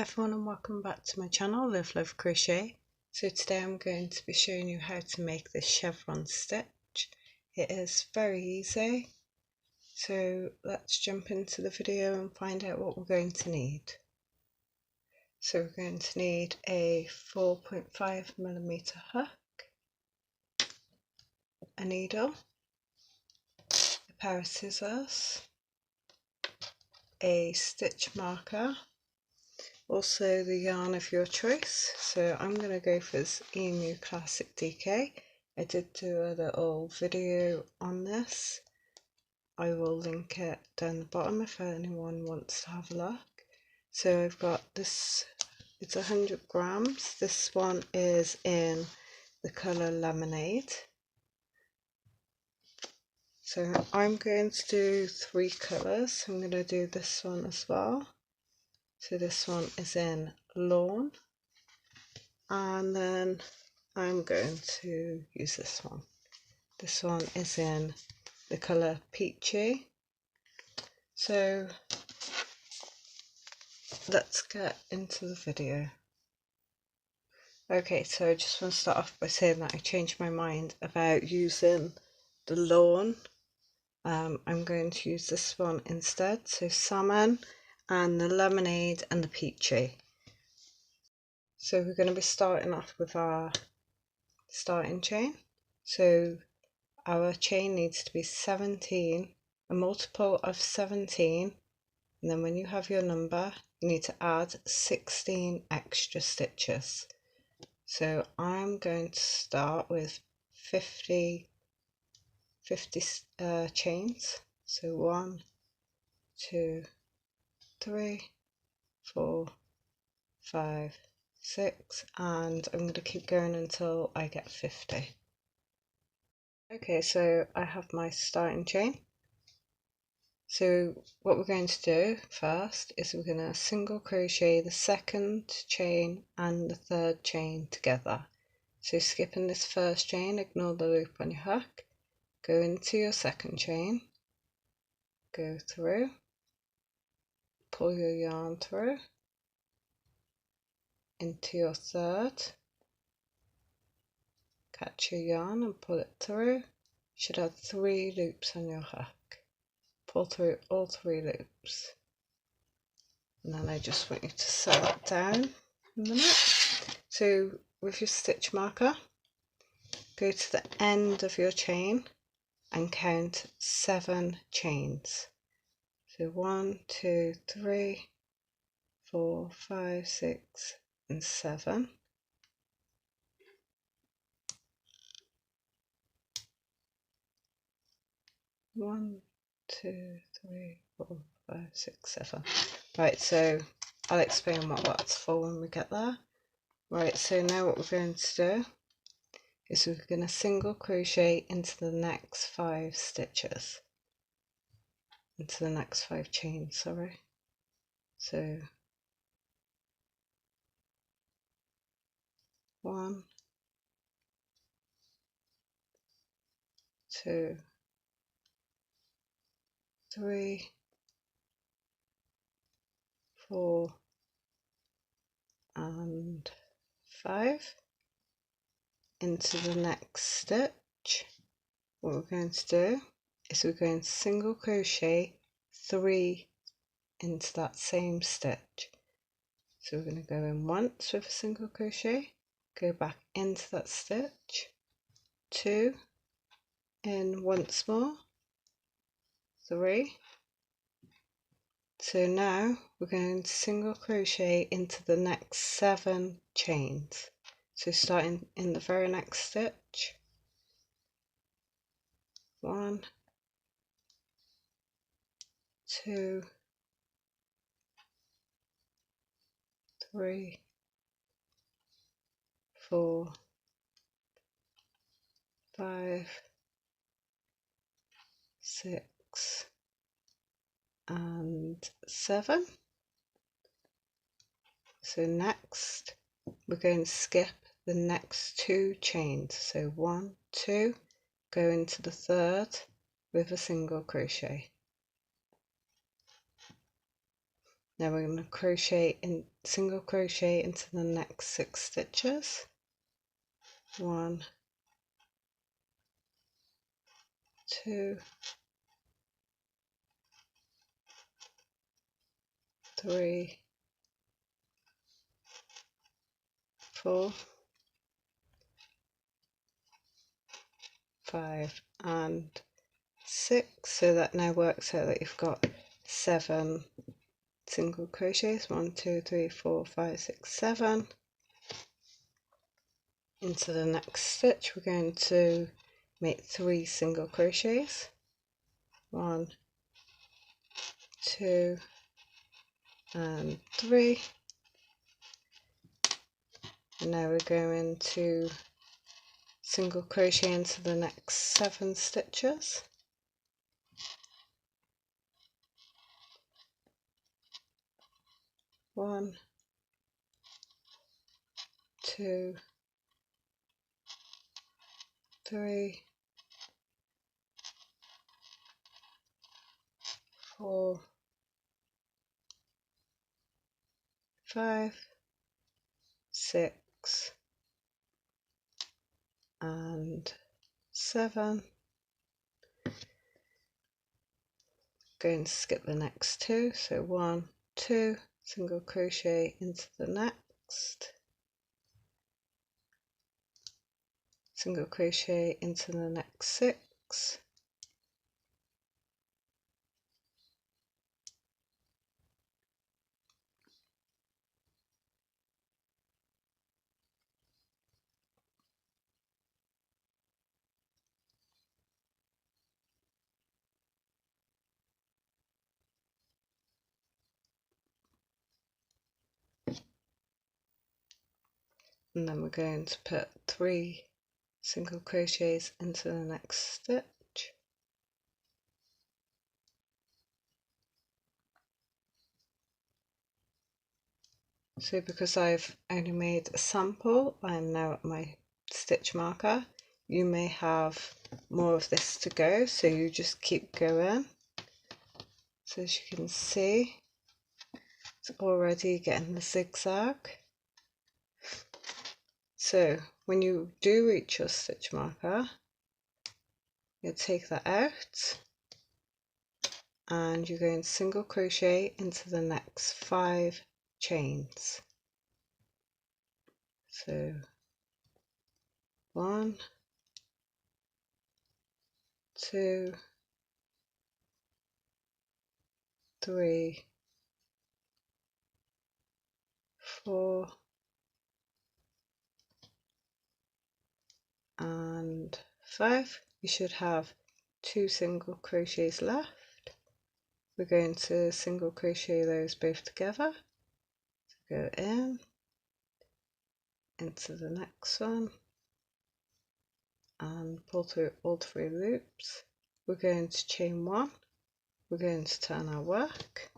everyone, and welcome back to my channel, LiveLoveCrochet. So today I'm going to be showing you how to make this chevron stitch. It is very easy, so let's jump into the video and find out what we're going to need. So we're going to need a 4.5mm hook, a needle, a pair of scissors, a stitch marker, also the yarn of your choice. So I'm going to go for this Emu Classic DK. I did do a little video on this. I will link it down the bottom if anyone wants to have a look. So I've got this, it's 100 grams. This one is in the colour Lemonade. So I'm going to do 3 colours. I'm going to do this one as well. So this one is in Lawn, and then I'm going to use this one. This one is in the colour Peachy. So let's get into the video. Okay, so I just want to start off by saying that I changed my mind about using the Lawn. I'm going to use this one instead, so Salmon and the Lemonade and the Peachy. So we're going to be starting off with our starting chain. So our chain needs to be 17, a multiple of 17, and then when you have your number you need to add 16 extra stitches. So I'm going to start with 50 chains. So 1, 2, 3, 4, 5, 6, and I'm going to keep going until I get 50. Okay, so I have my starting chain. So what we're going to do first is we're going to single crochet the second chain and the third chain together. So skipping this first chain, ignore the loop on your hook, go into your second chain, go through, pull your yarn through, into your third, catch your yarn and pull it through. You should have 3 loops on your hook. Pull through all 3 loops, and then I just want you to set that down a minute. So with your stitch marker, go to the end of your chain and count 7 chains. So 1, 2, 3, 4, 5, 6 and 7. One, 2, 3, 4, 5, 6, 7. Right, so I'll explain what that's for when we get there. Right, so now what we're going to do is we're going to single crochet into the next 5 stitches, into the next 5 chains, sorry. So 1, 2, 3, 4 and 5. Into the next stitch, what we're going to do is we're going to single crochet 3 into that same stitch. So we're going to go in once with a single crochet, go back into that stitch, 2, in once more, 3. So now we're going to single crochet into the next 7 chains. So starting in the very next stitch, 1, 2, 3, 4, 5, 6 and 7. So next we're going to skip the next 2 chains. So 1, 2, go into the third with a single crochet. Now we're going to crochet in single crochet into the next 6 stitches. 1, 2, 3, 4, 5 and 6. So that now works out that you've got 7 single crochets. 1, 2, 3, 4, 5, 6, 7. Into the next stitch we're going to make 3 single crochets. 1, 2 and 3. And now we're going to single crochet into the next 7 stitches. 1, 2, 3, 4, 5, 6 and 7. Going to skip the next 2, so 1, 2, single crochet into the next, single crochet into the next 6, and then we're going to put 3 single crochets into the next stitch. So because I've only made a sample, I'm now at my stitch marker. You may have more of this to go, so you just keep going. So as you can see, it's already getting the zigzag. So when you do reach your stitch marker, you take that out and you're going to single crochet into the next 5 chains. So 1, 2, 3, 4 and 5. You should have 2 single crochets left. We're going to single crochet those both together. So go in, into the next one and pull through all 3 loops. We're going to chain 1. We're going to turn our work.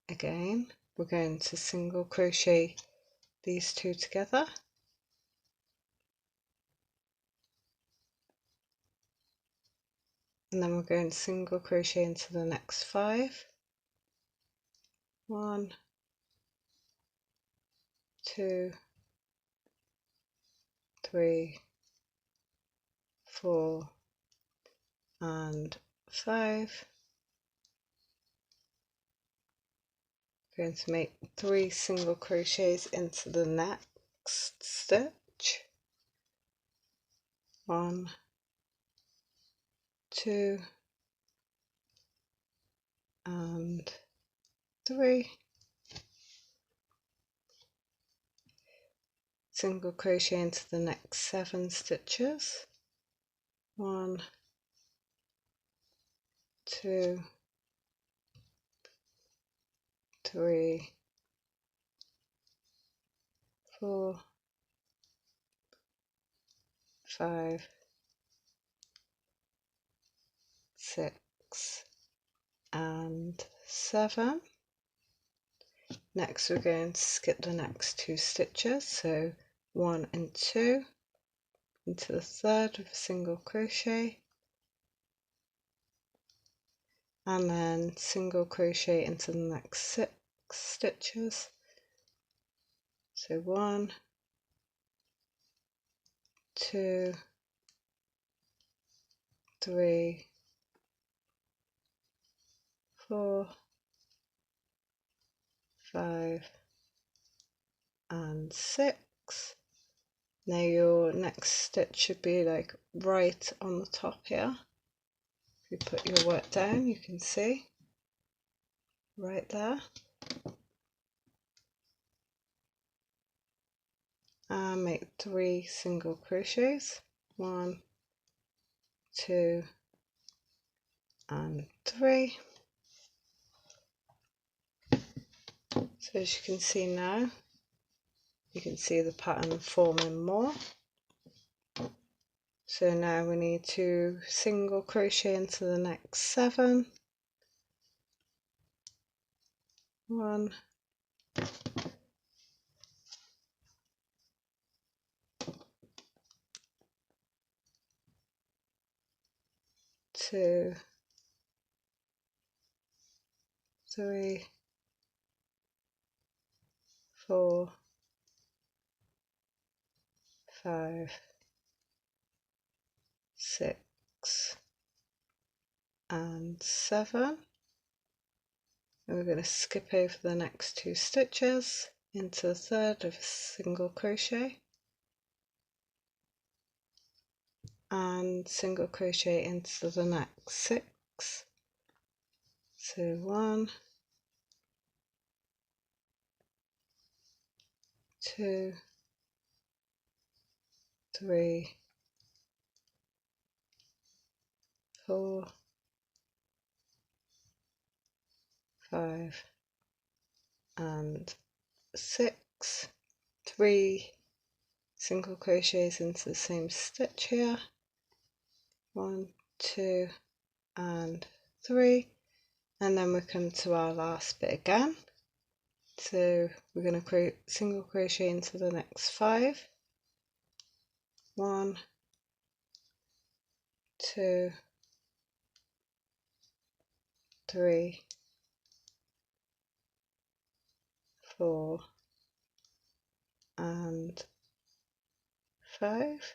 Again, we're going to single crochet these 2 together. And then we're going to single crochet into the next 5. 1, 2, 3, 4 and 5. Going to make 3 single crochets into the next stitch. 1, 2 and 3. Single crochet into the next 7 stitches. 1, 2, 3, 4, 5, 6 and 7. Next we're going to skip the next 2 stitches, so 1 and 2 into the 3rd with a single crochet, and then single crochet into the next 6 stitches. So 1, 2, 3, 4, 5 and 6. Now your next stitch should be like right on the top here. If you put your work down, you can see right there. And make 3 single crochets. 1, 2 and 3. So as you can see now, you can see the pattern forming more. So now we need to single crochet into the next 7. 1, 2, 3, 4, 5, 6 and 7. And we're going to skip over the next 2 stitches into the third of a single crochet and single crochet into the next 6. So 1, 2, 3, 4, 5 and 6. 3 single crochets into the same stitch here. 1, 2 and 3, and then we come to our last bit again. So we're going to single crochet into the next 5. 1, 2, 3, 4 and 5.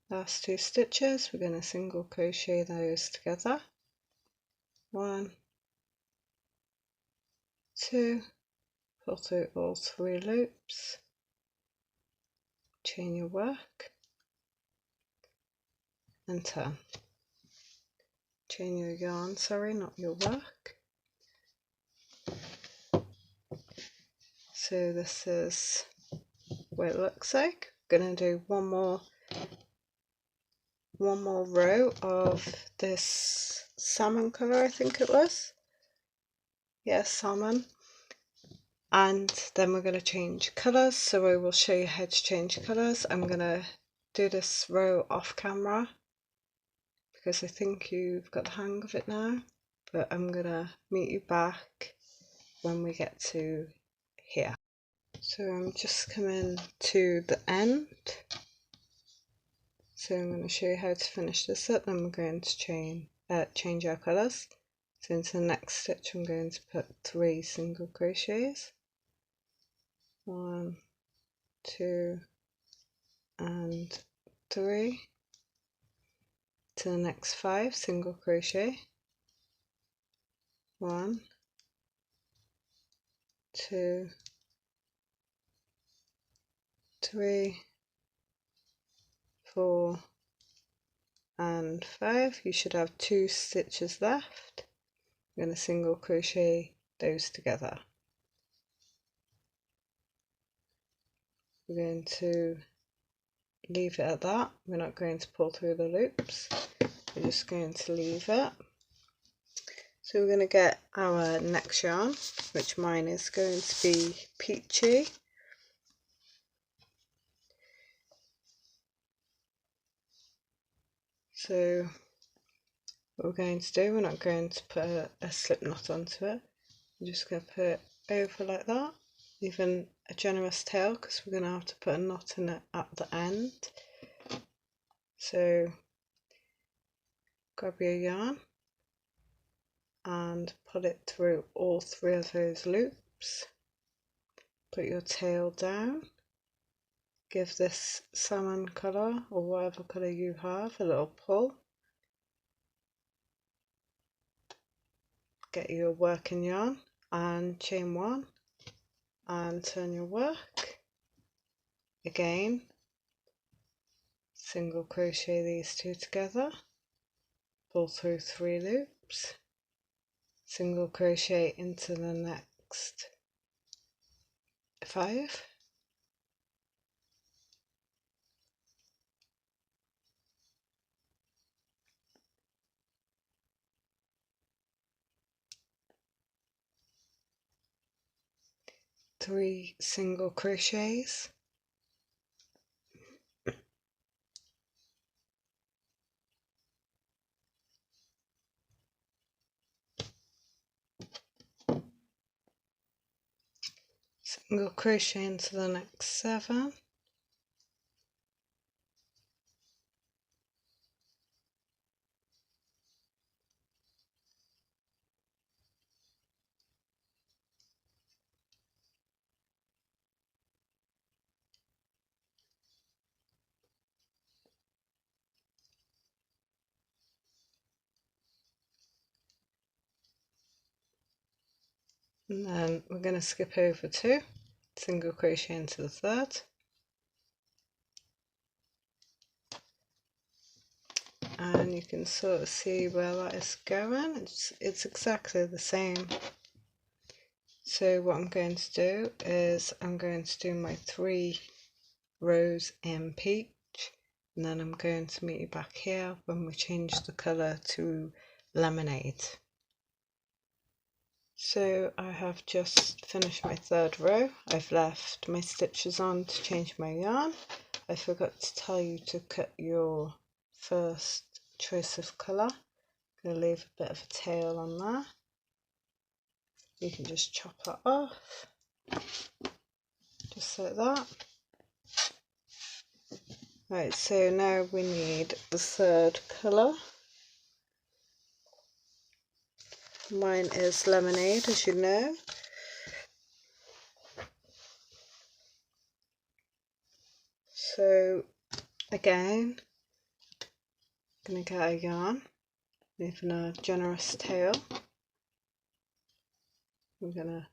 Last 2 stitches, we're going to single crochet those together. 1, 2, pull through all 3 loops, chain your work and turn. Chain your yarn, sorry, not your work. So this is what it looks like. I'm going to do one more row of this salmon colour, I think it was. Yes, salmon. And then we're going to change colours, so I will show you how to change colours. I'm going to do this row off camera because I think you've got the hang of it now, but I'm going to meet you back when we get to here. So I'm just coming to the end. So I'm going to show you how to finish this up, then we're going to change our colours. So into the next stitch I'm going to put 3 single crochets. 1, 2 and 3. To the next 5 single crochet. 1, 2, 3, 4 and 5. You should have 2 stitches left. I'm going to single crochet those together. We're going to leave it at that. We're not going to pull through the loops. We're just going to leave it. So we're going to get our next yarn, which mine is going to be Peachy. So what we're going to do, we're not going to put a slip knot onto it. We're just going to put it over like that, leaving a generous tail because we're going to have to put a knot in it at the end. So grab your yarn and pull it through all 3 of those loops. Put your tail down, give this salmon colour or whatever colour you have a little pull, get your working yarn and chain 1 and turn your work. Again, single crochet these 2 together, pull through 3 loops, single crochet into the next 5, three single crochets, single crochet into the next 7, and then we're going to skip over 2, single crochet into the 3rd, and you can sort of see where that is going. It's exactly the same. So what I'm going to do is I'm going to do my 3 rows in peach, and then I'm going to meet you back here when we change the colour to lemonade. So I have just finished my 3rd row. I've left my stitches on to change my yarn. I forgot to tell you to cut your first choice of colour. I'm going to leave a bit of a tail on there. You can just chop that off, just like that. Right, so now we need the 3rd colour. Mine is lemonade, as you know. So again, I'm going to get a yarn, leaving a generous tail. We're going to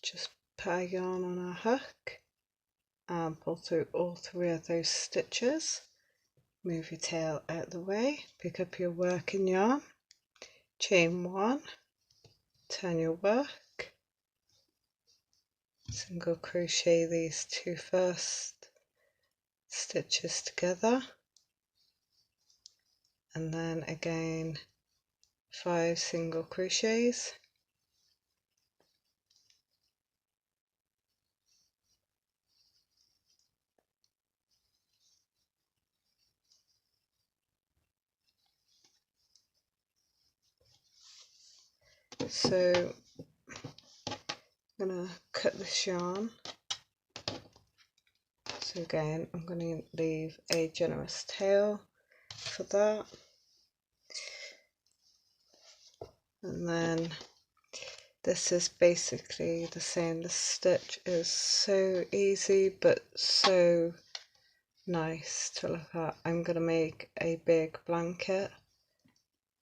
just put a yarn on our hook and pull through all 3 of those stitches. Move your tail out the way, pick up your working yarn, chain 1, turn your work, single crochet these 2 first stitches together, and then again 5 single crochets, so I'm going to cut this yarn. So again, I'm going to leave a generous tail for that, and then this is basically the same. The stitch is so easy but so nice to look at. I'm going to make a big blanket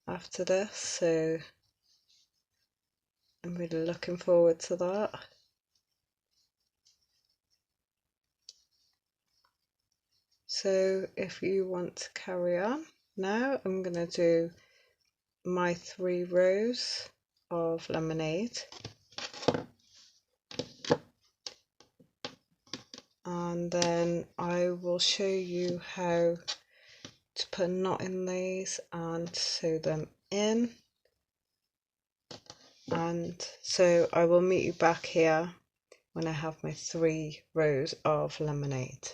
after this, so I'm really looking forward to that. So if you want to carry on, now I'm going to do my 3 rows of lemonade, and then I will show you how to put a knot in these and sew them in. And so I will meet you back here when I have my 3 rows of lemonade.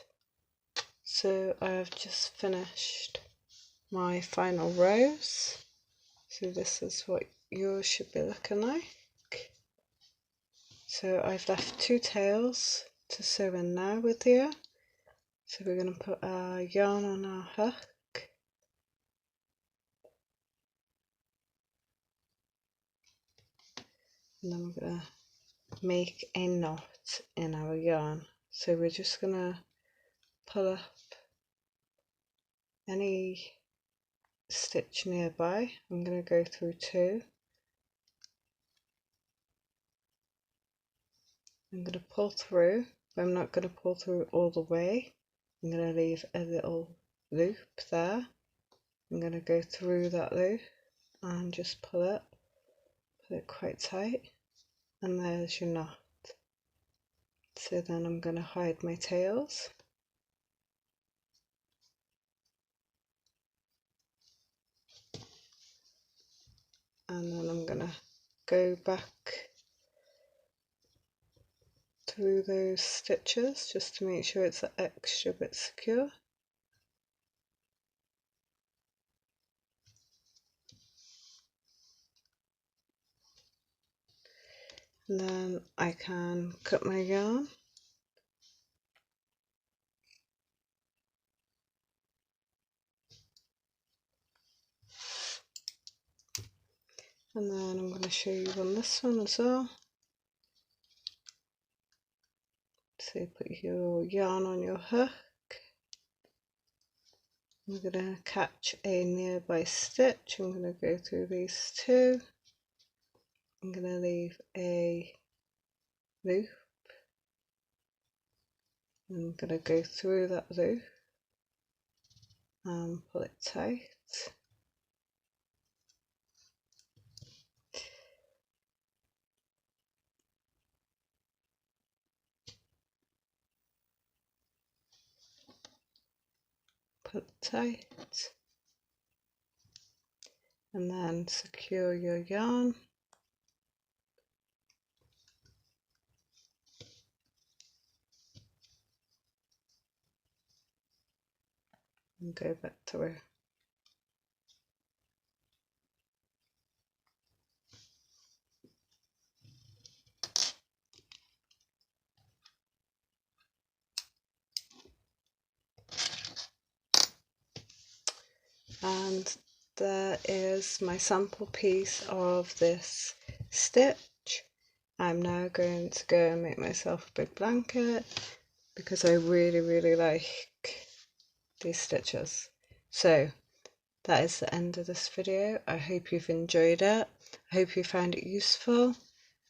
So I have just finished my final rows. So this is what yours should be looking like. So I've left 2 tails to sew in now with you. So we're going to put our yarn on our hook. and then we're going to make a knot in our yarn. So we're just going to pull up any stitch nearby. I'm going to go through 2. I'm going to pull through, but I'm not going to pull through all the way. I'm going to leave a little loop there. I'm going to go through that loop and just pull it quite tight, and there's your knot. So then I'm going to hide my tails. And then I'm going to go back through those stitches just to make sure it's an extra bit secure. And then I can cut my yarn. And then I'm going to show you on this one as well. So put your yarn on your hook. I'm going to catch a nearby stitch. I'm going to go through these 2. I'm going to leave a loop. I'm going to go through that loop and pull it tight. Pull it tight. And then secure your yarn. And go back through. And there is my sample piece of this stitch. I'm now going to go and make myself a big blanket because I really like these stitches. So that is the end of this video. I hope you've enjoyed it. I hope you found it useful,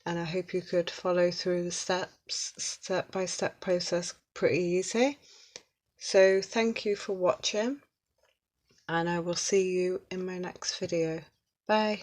and I hope you could follow through the steps, step-by-step process pretty easy. So thank you for watching, and I will see you in my next video. Bye.